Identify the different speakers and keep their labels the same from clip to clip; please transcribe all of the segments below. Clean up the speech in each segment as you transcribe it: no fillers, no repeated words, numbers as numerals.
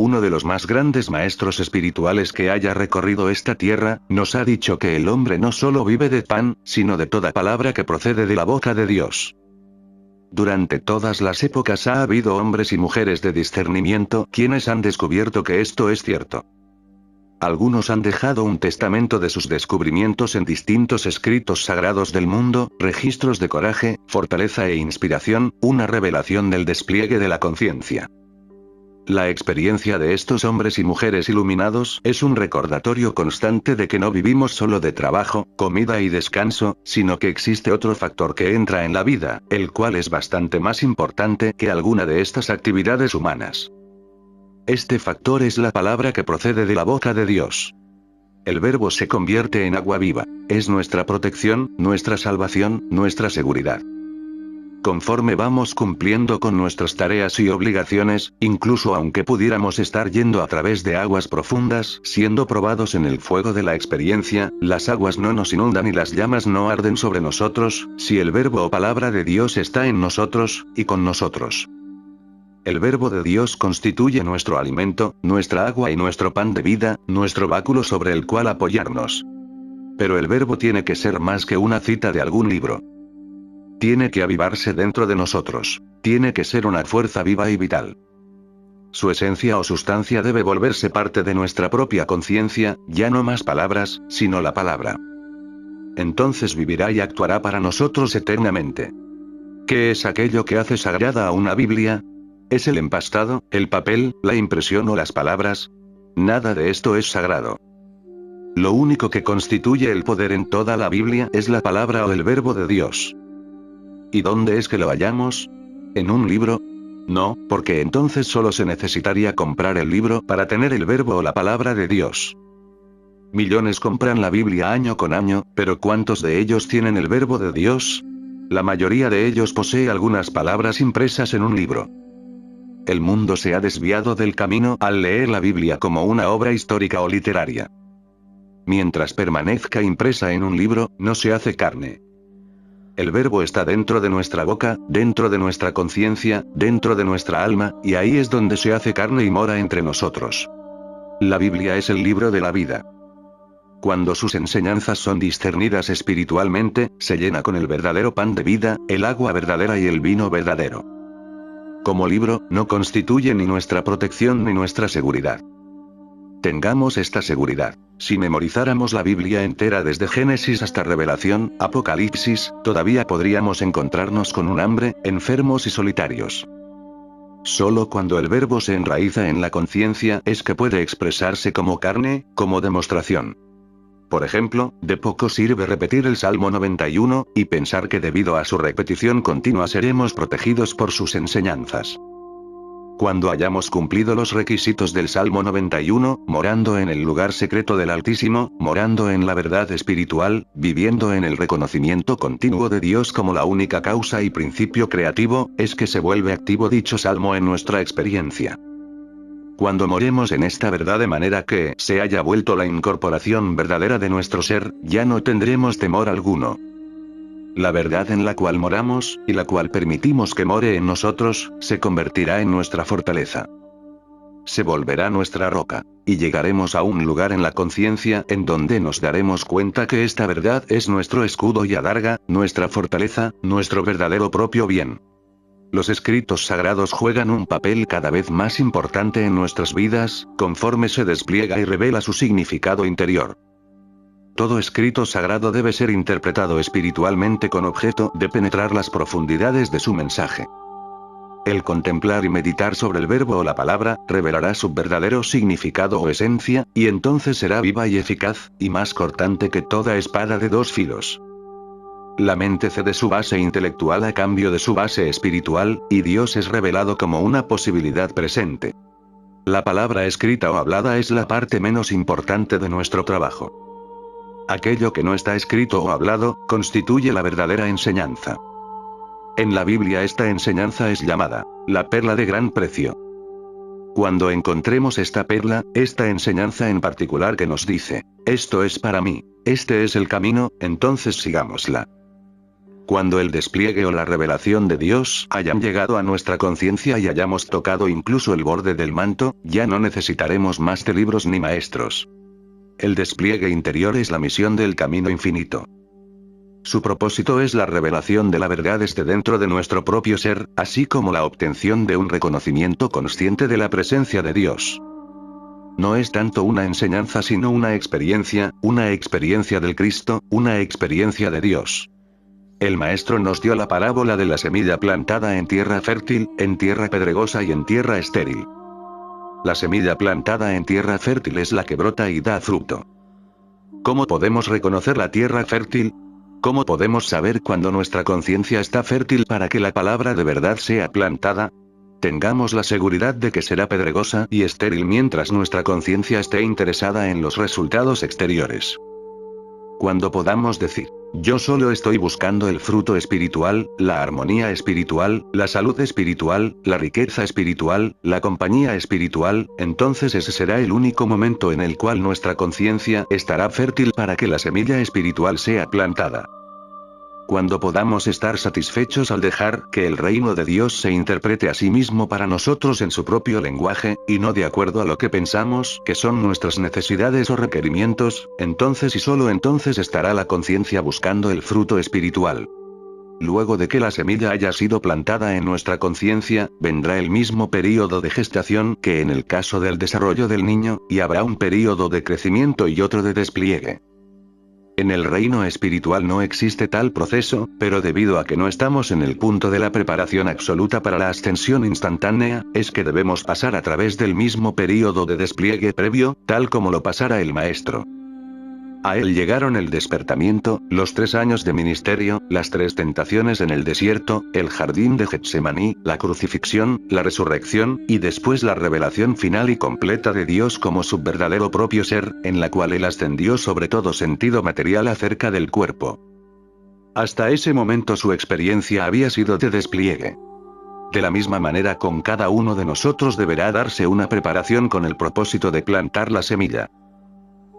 Speaker 1: uno de los más grandes maestros espirituales que haya recorrido esta tierra, nos ha dicho que el hombre no solo vive de pan, sino de toda palabra que procede de la boca de Dios. Durante todas las épocas ha habido hombres y mujeres de discernimiento quienes han descubierto que esto es cierto. Algunos han dejado un testamento de sus descubrimientos en distintos escritos sagrados del mundo, registros de coraje, fortaleza e inspiración, una revelación del despliegue de la conciencia. La experiencia de estos hombres y mujeres iluminados es un recordatorio constante de que no vivimos solo de trabajo, comida y descanso, sino que existe otro factor que entra en la vida, el cual es bastante más importante que alguna de estas actividades humanas. Este factor es la palabra que procede de la boca de Dios. El verbo se convierte en agua viva. Es nuestra protección, nuestra salvación, nuestra seguridad. Conforme vamos cumpliendo con nuestras tareas y obligaciones, incluso aunque pudiéramos estar yendo a través de aguas profundas, siendo probados en el fuego de la experiencia, las aguas no nos inundan y las llamas no arden sobre nosotros, si el verbo o palabra de Dios está en nosotros, y con nosotros. El verbo de Dios constituye nuestro alimento, nuestra agua y nuestro pan de vida, nuestro báculo sobre el cual apoyarnos. Pero el verbo tiene que ser más que una cita de algún libro. Tiene que avivarse dentro de nosotros. Tiene que ser una fuerza viva y vital. Su esencia o sustancia debe volverse parte de nuestra propia conciencia, ya no más palabras, sino la palabra. Entonces vivirá y actuará para nosotros eternamente. ¿Qué es aquello que hace sagrada a una Biblia? ¿Es el empastado, el papel, la impresión o las palabras? Nada de esto es sagrado. Lo único que constituye el poder en toda la Biblia es la palabra o el verbo de Dios. ¿Y dónde es que lo hallamos? ¿En un libro? No, porque entonces solo se necesitaría comprar el libro para tener el verbo o la palabra de Dios. Millones compran la Biblia año con año, pero ¿cuántos de ellos tienen el verbo de Dios? La mayoría de ellos posee algunas palabras impresas en un libro. El mundo se ha desviado del camino al leer la Biblia como una obra histórica o literaria. Mientras permanezca impresa en un libro, no se hace carne. El verbo está dentro de nuestra boca, dentro de nuestra conciencia, dentro de nuestra alma, y ahí es donde se hace carne y mora entre nosotros. La Biblia es el libro de la vida. Cuando sus enseñanzas son discernidas espiritualmente, se llena con el verdadero pan de vida, el agua verdadera y el vino verdadero. Como libro, no constituye ni nuestra protección ni nuestra seguridad. Tengamos esta seguridad. Si memorizáramos la Biblia entera desde Génesis hasta Revelación, Apocalipsis, todavía podríamos encontrarnos con un hambre, enfermos y solitarios. Solo cuando el verbo se enraiza en la conciencia es que puede expresarse como carne, como demostración. Por ejemplo, de poco sirve repetir el Salmo 91, y pensar que debido a su repetición continua seremos protegidos por sus enseñanzas. Cuando hayamos cumplido los requisitos del Salmo 91, morando en el lugar secreto del Altísimo, morando en la verdad espiritual, viviendo en el reconocimiento continuo de Dios como la única causa y principio creativo, es que se vuelve activo dicho salmo en nuestra experiencia. Cuando moremos en esta verdad de manera que se haya vuelto la incorporación verdadera de nuestro ser, ya no tendremos temor alguno. La verdad en la cual moramos, y la cual permitimos que more en nosotros, se convertirá en nuestra fortaleza. Se volverá nuestra roca, y llegaremos a un lugar en la conciencia en donde nos daremos cuenta que esta verdad es nuestro escudo y adarga, nuestra fortaleza, nuestro verdadero propio bien. Los escritos sagrados juegan un papel cada vez más importante en nuestras vidas, conforme se despliega y revela su significado interior. Todo escrito sagrado debe ser interpretado espiritualmente con objeto de penetrar las profundidades de su mensaje. El contemplar y meditar sobre el verbo o la palabra, revelará su verdadero significado o esencia, y entonces será viva y eficaz, y más cortante que toda espada de dos filos. La mente cede su base intelectual a cambio de su base espiritual, y Dios es revelado como una posibilidad presente. La palabra escrita o hablada es la parte menos importante de nuestro trabajo. Aquello que no está escrito o hablado, constituye la verdadera enseñanza. En la Biblia esta enseñanza es llamada, la perla de gran precio. Cuando encontremos esta perla, esta enseñanza en particular que nos dice, esto es para mí, este es el camino, entonces sigámosla. Cuando el despliegue o la revelación de Dios hayan llegado a nuestra conciencia y hayamos tocado incluso el borde del manto, ya no necesitaremos más de libros ni maestros. El despliegue interior es la misión del camino infinito. Su propósito es la revelación de la verdad desde dentro de nuestro propio ser, así como la obtención de un reconocimiento consciente de la presencia de Dios. No es tanto una enseñanza sino una experiencia del Cristo, una experiencia de Dios. El Maestro nos dio la parábola de la semilla plantada en tierra fértil, en tierra pedregosa y en tierra estéril. La semilla plantada en tierra fértil es la que brota y da fruto. ¿Cómo podemos reconocer la tierra fértil? ¿Cómo podemos saber cuando nuestra conciencia está fértil para que la palabra de verdad sea plantada? Tengamos la seguridad de que será pedregosa y estéril mientras nuestra conciencia esté interesada en los resultados exteriores. Cuando podamos decir, yo solo estoy buscando el fruto espiritual, la armonía espiritual, la salud espiritual, la riqueza espiritual, la compañía espiritual, entonces ese será el único momento en el cual nuestra conciencia estará fértil para que la semilla espiritual sea plantada. Cuando podamos estar satisfechos al dejar que el reino de Dios se interprete a sí mismo para nosotros en su propio lenguaje, y no de acuerdo a lo que pensamos que son nuestras necesidades o requerimientos, entonces y solo entonces estará la conciencia buscando el fruto espiritual. Luego de que la semilla haya sido plantada en nuestra conciencia, vendrá el mismo período de gestación que en el caso del desarrollo del niño, y habrá un período de crecimiento y otro de despliegue. En el reino espiritual no existe tal proceso, pero debido a que no estamos en el punto de la preparación absoluta para la ascensión instantánea, es que debemos pasar a través del mismo período de despliegue previo, tal como lo pasara el Maestro. A él llegaron el despertamiento, los 3 años de ministerio, las 3 tentaciones en el desierto, el jardín de Getsemaní, la crucifixión, la resurrección, y después la revelación final y completa de Dios como su verdadero propio ser, en la cual él ascendió sobre todo sentido material acerca del cuerpo. Hasta ese momento su experiencia había sido de despliegue. De la misma manera con cada uno de nosotros deberá darse una preparación con el propósito de plantar la semilla.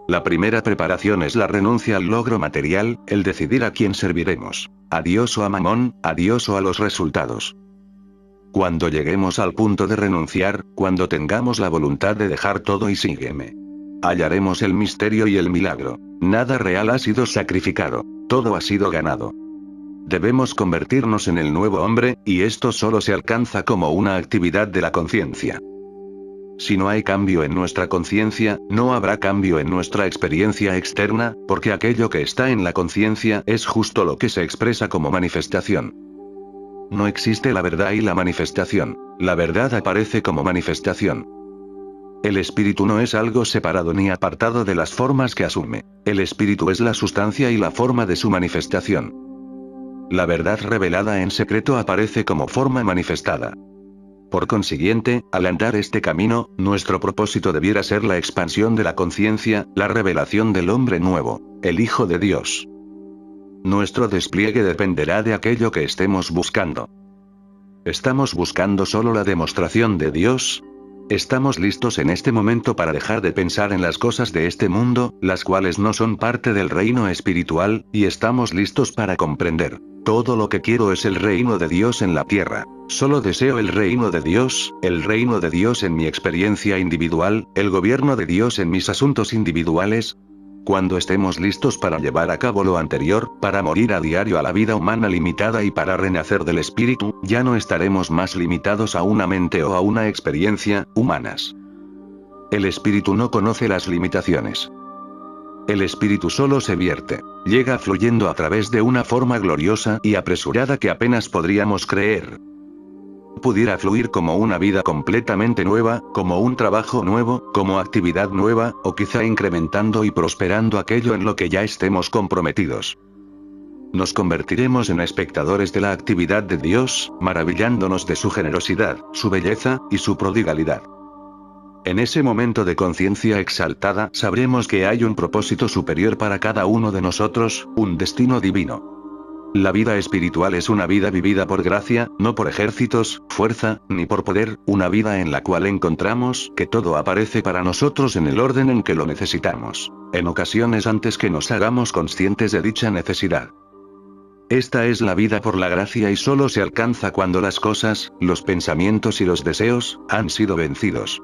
Speaker 1: La primera preparación es la renuncia al logro material, el decidir a quién serviremos, a Dios o a Mamón, a Dios o a los resultados. Cuando lleguemos al punto de renunciar, cuando tengamos la voluntad de dejar todo y sígueme, hallaremos el misterio y el milagro. Nada real ha sido sacrificado, todo ha sido ganado. Debemos convertirnos en el nuevo hombre, y esto solo se alcanza como una actividad de la conciencia. Si no hay cambio en nuestra conciencia, no habrá cambio en nuestra experiencia externa, porque aquello que está en la conciencia es justo lo que se expresa como manifestación. No existe la verdad y la manifestación. La verdad aparece como manifestación. El espíritu no es algo separado ni apartado de las formas que asume. El espíritu es la sustancia y la forma de su manifestación. La verdad revelada en secreto aparece como forma manifestada. Por consiguiente, al andar este camino, nuestro propósito debiera ser la expansión de la conciencia, la revelación del hombre nuevo, el Hijo de Dios. Nuestro despliegue dependerá de aquello que estemos buscando. ¿Estamos buscando solo la demostración de Dios? ¿Estamos listos en este momento para dejar de pensar en las cosas de este mundo, las cuales no son parte del reino espiritual, y estamos listos para comprender? Todo lo que quiero es el reino de Dios en la tierra. Solo deseo el reino de Dios en mi experiencia individual, el gobierno de Dios en mis asuntos individuales. Cuando estemos listos para llevar a cabo lo anterior, para morir a diario a la vida humana limitada y para renacer del espíritu, ya no estaremos más limitados a una mente o a una experiencia humanas. El espíritu no conoce las limitaciones. El espíritu solo se vierte, llega fluyendo a través de una forma gloriosa y apresurada que apenas podríamos creer. Pudiera fluir como una vida completamente nueva, como un trabajo nuevo, como actividad nueva, o quizá incrementando y prosperando aquello en lo que ya estemos comprometidos. Nos convertiremos en espectadores de la actividad de Dios, maravillándonos de su generosidad, su belleza, y su prodigalidad. En ese momento de conciencia exaltada sabremos que hay un propósito superior para cada uno de nosotros, un destino divino. La vida espiritual es una vida vivida por gracia, no por ejércitos, fuerza, ni por poder, una vida en la cual encontramos que todo aparece para nosotros en el orden en que lo necesitamos, en ocasiones antes que nos hagamos conscientes de dicha necesidad. Esta es la vida por la gracia y solo se alcanza cuando las cosas, los pensamientos y los deseos, han sido vencidos.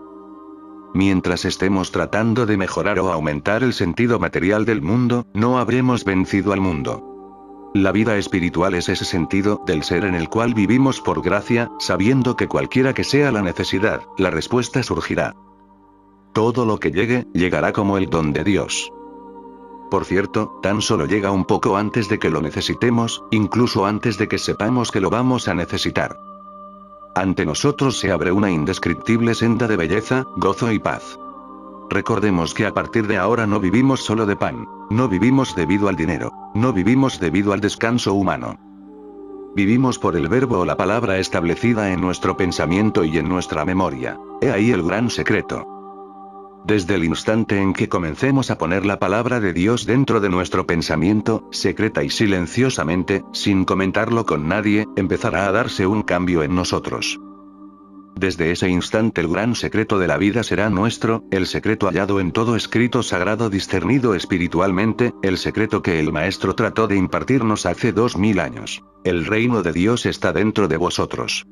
Speaker 1: Mientras estemos tratando de mejorar o aumentar el sentido material del mundo, no habremos vencido al mundo. La vida espiritual es ese sentido del ser en el cual vivimos por gracia, sabiendo que cualquiera que sea la necesidad, la respuesta surgirá. Todo lo que llegue, llegará como el don de Dios. Por cierto, tan solo llega un poco antes de que lo necesitemos, incluso antes de que sepamos que lo vamos a necesitar. Ante nosotros se abre una indescriptible senda de belleza, gozo y paz. Recordemos que a partir de ahora no vivimos solo de pan, no vivimos debido al dinero, no vivimos debido al descanso humano. Vivimos por el verbo o la palabra establecida en nuestro pensamiento y en nuestra memoria. He ahí el gran secreto. Desde el instante en que comencemos a poner la palabra de Dios dentro de nuestro pensamiento, secreta y silenciosamente, sin comentarlo con nadie, empezará a darse un cambio en nosotros. Desde ese instante el gran secreto de la vida será nuestro, el secreto hallado en todo escrito sagrado discernido espiritualmente, el secreto que el Maestro trató de impartirnos hace 2000 años. El reino de Dios está dentro de vosotros.